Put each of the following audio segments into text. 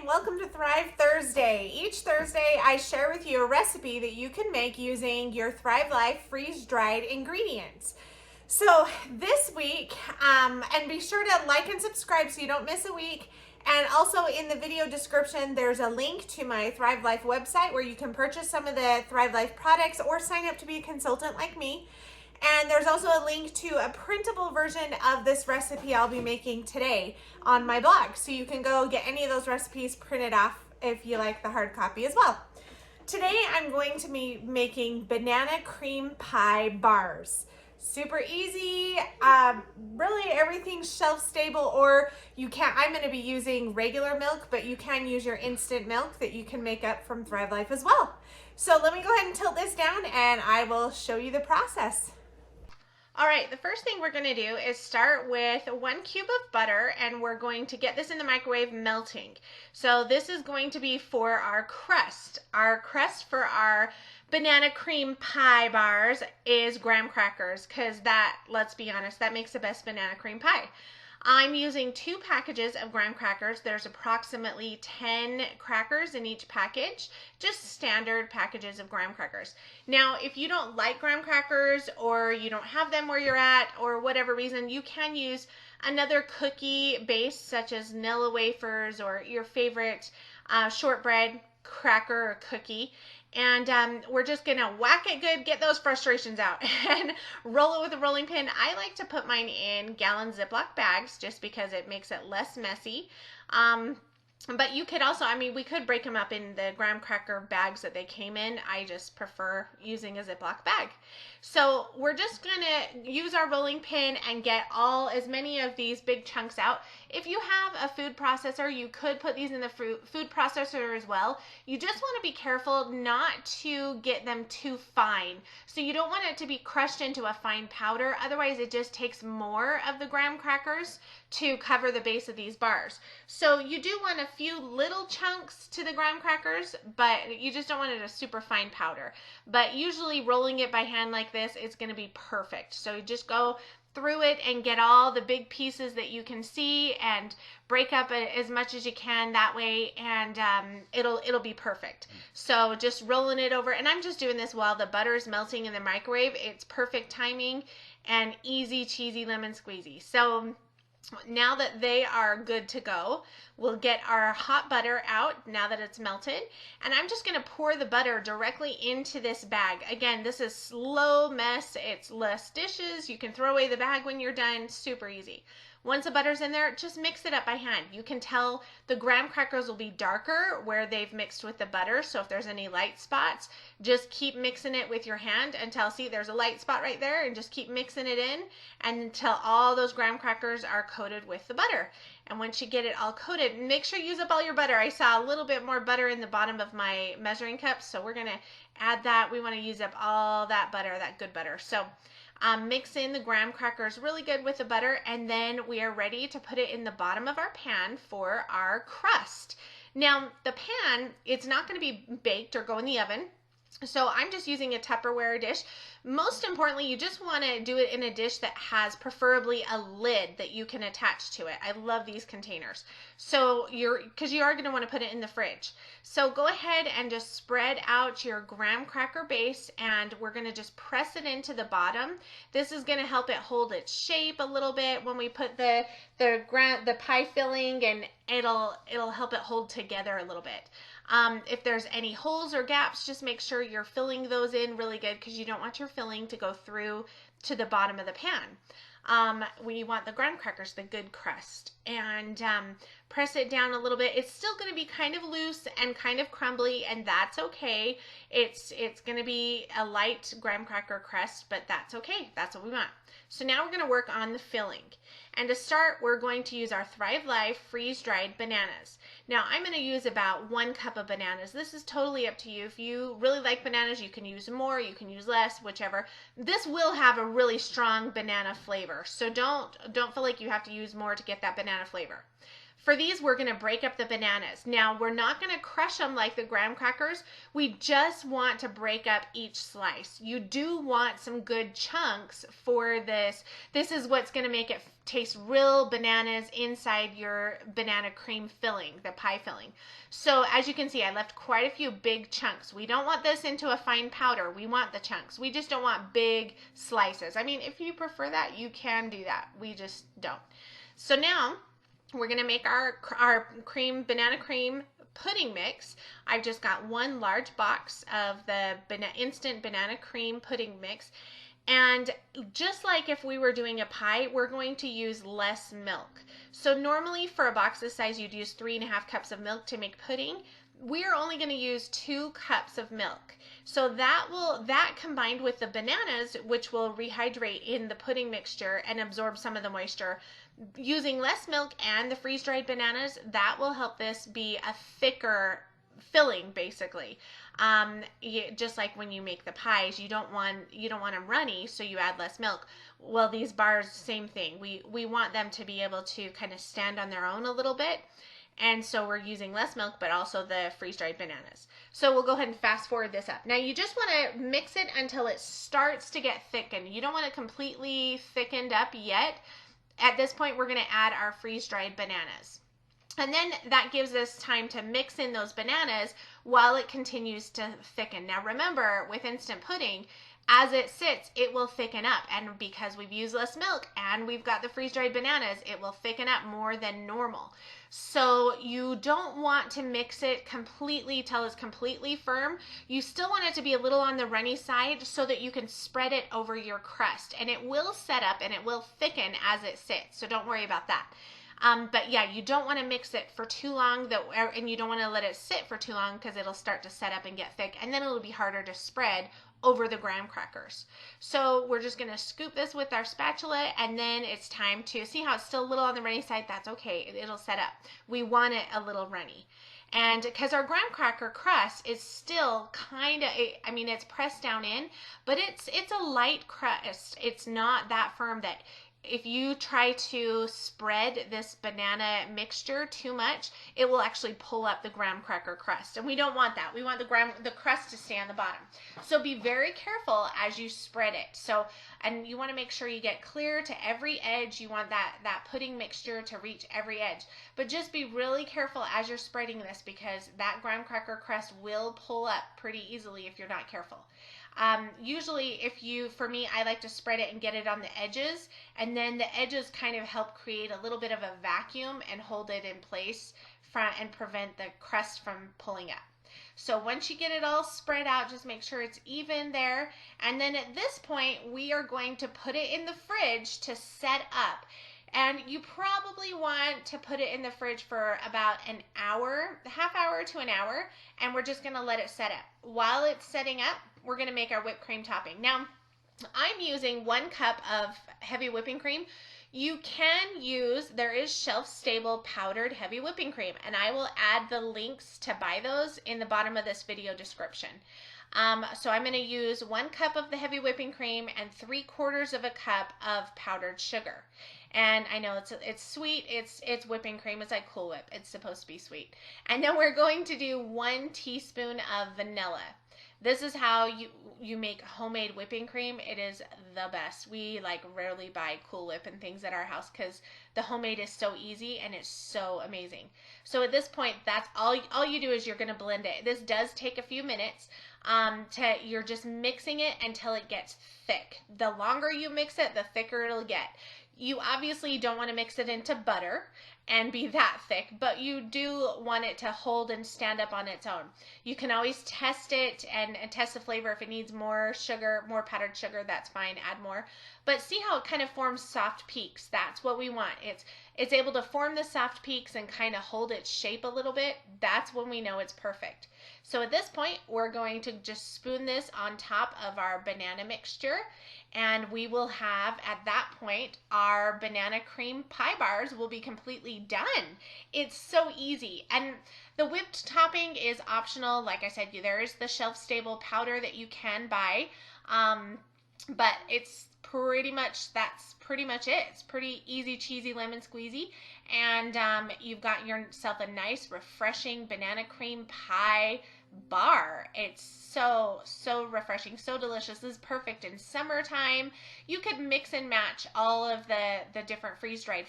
and welcome to Thrive Thursday. Each Thursday, I share with you a recipe that you can make using your Thrive Life freeze-dried ingredients. So this week, and be sure to like and subscribe so you don't miss a week. And also in the video description, there's a link to my Thrive Life website where you can purchase some of the Thrive Life products or sign up to be a consultant like me. And there's also a link to a printable version of this recipe I'll be making today on my blog. So you can go get any of those recipes printed off if you like the hard copy as well. Today I'm going to be making banana cream pie bars. Super easy, really everything's shelf stable, or I'm going to be using regular milk, but you can use your instant milk that you can make up from Thrive Life as well. So let me go ahead and tilt this down and I will show you the process. All right, the first thing we're gonna do is start with 1 cube of butter, and we're going to get this in the microwave melting. So this is going to be for our crust. Our crust for our banana cream pie bars is graham crackers, because that, let's be honest, that makes the best banana cream pie. I'm using 2 packages of graham crackers. There's approximately 10 crackers in each package, just standard packages of graham crackers. Now, if you don't like graham crackers or you don't have them where you're at or whatever reason, you can use another cookie base such as Nilla wafers or your favorite shortbread cracker or cookie. And we're just gonna whack it good, get those frustrations out, and roll it with a rolling pin. I like to put mine in gallon Ziploc bags just because it makes it less messy. But you could also, we could break them up in the graham cracker bags that they came in. I just prefer using a Ziploc bag. So we're just gonna use our rolling pin and get as many of these big chunks out. If you have a food processor, you could put these in the food processor as well. You just want to be careful not to get them too fine. So you don't want it to be crushed into a fine powder. Otherwise, it just takes more of the graham crackers to cover the base of these bars. So you do want a few little chunks to the graham crackers, but you just don't want it a super fine powder. But usually rolling it by hand like this is going to be perfect. So you just go through it and get all the big pieces that you can see and break up as much as you can that way, and it'll be perfect. So just rolling it over, and I'm just doing this while the butter is melting in the microwave. It's perfect timing and easy cheesy lemon squeezy. So now that they are good to go, we'll get our hot butter out now that it's melted, and I'm just going to pour the butter directly into this bag. Again, this is slow mess. It's less dishes. You can throw away the bag when you're done. Super easy. Once the butter's in there, just mix it up by hand. You can tell the graham crackers will be darker where they've mixed with the butter. So if there's any light spots, just keep mixing it with your hand until, see, there's a light spot right there, and just keep mixing it in until all those graham crackers are coated with the butter. And once you get it all coated, make sure you use up all your butter. I saw a little bit more butter in the bottom of my measuring cup, so we're gonna add that. We wanna use up all that butter, that good butter. So mix in the graham crackers really good with the butter, and then we are ready to put it in the bottom of our pan for our crust. Now, the pan, it's not going to be baked or go in the oven, so I'm just using a Tupperware dish. Most importantly, you just want to do it in a dish that has preferably a lid that you can attach to it. I love these containers. So because you are going to want to put it in the fridge. So go ahead and just spread out your graham cracker base, and we're going to just press it into the bottom. This is going to help it hold its shape a little bit when we put the pie filling, and it'll help it hold together a little bit. If there's any holes or gaps, just make sure you're filling those in really good, because you don't want your filling to go through to the bottom of the pan. We want the graham crackers, the good crust, and press it down a little bit. It's still going to be kind of loose and kind of crumbly, and that's okay. It's going to be a light graham cracker crust, but that's okay. That's what we want. So now we're going to work on the filling. And to start, we're going to use our Thrive Life freeze-dried bananas. Now, I'm going to use about 1 cup of bananas. This is totally up to you. If you really like bananas, you can use more, you can use less, whichever. This will have a really strong banana flavor, so don't feel like you have to use more to get that banana flavor. For these, we're going to break up the bananas. Now, we're not going to crush them like the graham crackers. We just want to break up each slice. You do want some good chunks for this. This is what's going to make it taste real bananas inside your banana cream filling, the pie filling. So as you can see, I left quite a few big chunks. We don't want this into a fine powder. We want the chunks. We just don't want big slices. I mean, if you prefer that, you can do that. We just don't. So now we're going to make our banana cream pudding mix. I've just got one large box of the instant banana cream pudding mix. And just like if we were doing a pie, we're going to use less milk. So normally for a box this size, you'd use 3.5 cups of milk to make pudding. We're only going to use 2 cups of milk. So that combined with the bananas, which will rehydrate in the pudding mixture and absorb some of the moisture, using less milk and the freeze-dried bananas, that will help this be a thicker filling, basically. Just like when you make the pies, you don't want them runny, so you add less milk. Well, these bars, same thing. We want them to be able to kind of stand on their own a little bit. And so we're using less milk, but also the freeze-dried bananas. So we'll go ahead and fast forward this up. Now you just want to mix it until it starts to get thickened. You don't want it completely thickened up yet. At this point, we're going to add our freeze-dried bananas. And then that gives us time to mix in those bananas while it continues to thicken. Now remember, with instant pudding, as it sits, it will thicken up. And because we've used less milk and we've got the freeze-dried bananas, it will thicken up more than normal. So you don't want to mix it completely till it's completely firm. You still want it to be a little on the runny side so that you can spread it over your crust. And it will set up and it will thicken as it sits. So don't worry about that. But yeah, you don't want to mix it for too long, and you don't want to let it sit for too long because it'll start to set up and get thick, and then it'll be harder to spread over the graham crackers. So we're just going to scoop this with our spatula, and then it's time to see how it's still a little on the runny side. That's okay. It'll set up. We want it a little runny. And because our graham cracker crust is still kind of, I mean, it's pressed down in, but it's a light crust. It's not that firm that if you try to spread this banana mixture too much, it will actually pull up the graham cracker crust. And we don't want that. We want the crust to stay on the bottom. So be very careful as you spread it. So, and you want to make sure you get clear to every edge. You want that pudding mixture to reach every edge. But just be really careful as you're spreading this, because that graham cracker crust will pull up pretty easily if you're not careful. Usually for me, I like to spread it and get it on the edges, and then the edges kind of help create a little bit of a vacuum and hold it in place and prevent the crust from pulling up. So once you get it all spread out, just make sure it's even there. And then at this point, we are going to put it in the fridge to set up. And you probably want to put it in the fridge for about an hour, half hour to an hour, and we're just going to let it set up. While it's setting up, we're going to make our whipped cream topping. Now, I'm using 1 cup of heavy whipping cream. You can use, there is shelf-stable powdered heavy whipping cream, and I will add the links to buy those in the bottom of this video description. So I'm going to use 1 cup of the heavy whipping cream and 3/4 of a cup of powdered sugar. And I know it's sweet, it's whipping cream, it's like Cool Whip, it's supposed to be sweet. And then we're going to do 1 teaspoon of vanilla. This is how you make homemade whipping cream. It is the best. We rarely buy Cool Whip and things at our house because the homemade is so easy and it's so amazing. So at this point, that's all you do is you're going to blend it. This does take a few minutes. You're just mixing it until it gets thick. The longer you mix it, the thicker it'll get. You obviously don't want to mix it into butter and be that thick, but you do want it to hold and stand up on its own. You can always test it and test the flavor. If it needs more sugar, more powdered sugar, that's fine, add more. But see how it kind of forms soft peaks. That's what we want. It's able to form the soft peaks and kind of hold its shape a little bit. That's when we know it's perfect. So at this point, we're going to just spoon this on top of our banana mixture, and we will have, at that point, our banana cream pie bars will be completely done. It's so easy. And the whipped topping is optional. Like I said, there is the shelf-stable powder that you can buy. but that's pretty much it. It's pretty easy, cheesy, lemon squeezy, and you've got yourself a nice, refreshing banana cream pie bar. It's so refreshing, so delicious. This is perfect in summertime. You could mix and match all of the different freeze-dried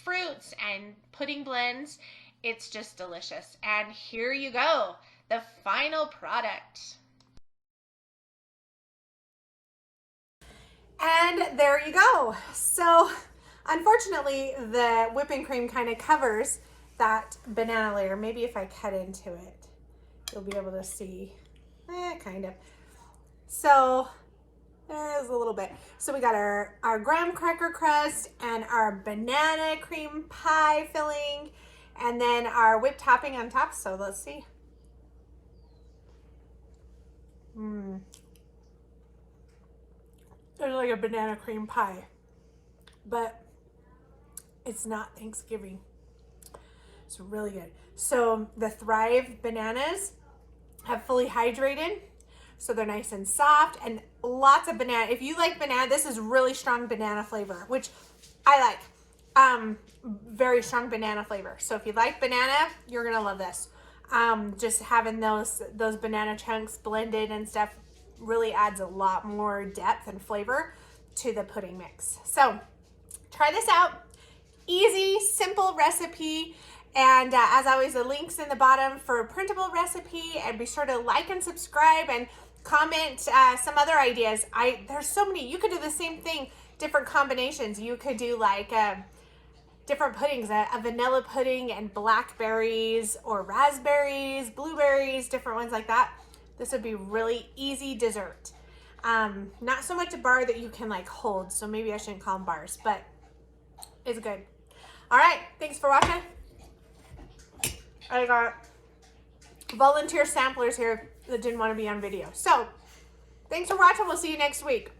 fruits and pudding blends. It's just delicious. And here you go, the final product. And there you go. So unfortunately, the whipping cream kind of covers that banana layer. Maybe if I cut into it, you'll be able to see, kind of. So there's a little bit. So we got our graham cracker crust and our banana cream pie filling, and then our whipped topping on top. So let's see. It's like a banana cream pie, but it's not Thanksgiving. It's really good. So the Thrive bananas have fully hydrated, so they're nice and soft, and lots of banana. If you like banana, this is really strong banana flavor, which I like. Very strong banana flavor. So if you like banana, you're gonna love this. Just having those banana chunks blended and stuff really adds a lot more depth and flavor to the pudding mix. So try this out. Easy, simple recipe. And as always, the link's in the bottom for a printable recipe. And be sure to like and subscribe and comment some other ideas. There's so many. You could do the same thing, different combinations. You could do like different puddings, a vanilla pudding and blackberries or raspberries, blueberries, different ones like that. This would be really easy dessert. Not so much a bar that you can like hold, so maybe I shouldn't call them bars, but it's good. All right, thanks for watching. I got volunteer samplers here that didn't want to be on video. So thanks for watching. We'll see you next week.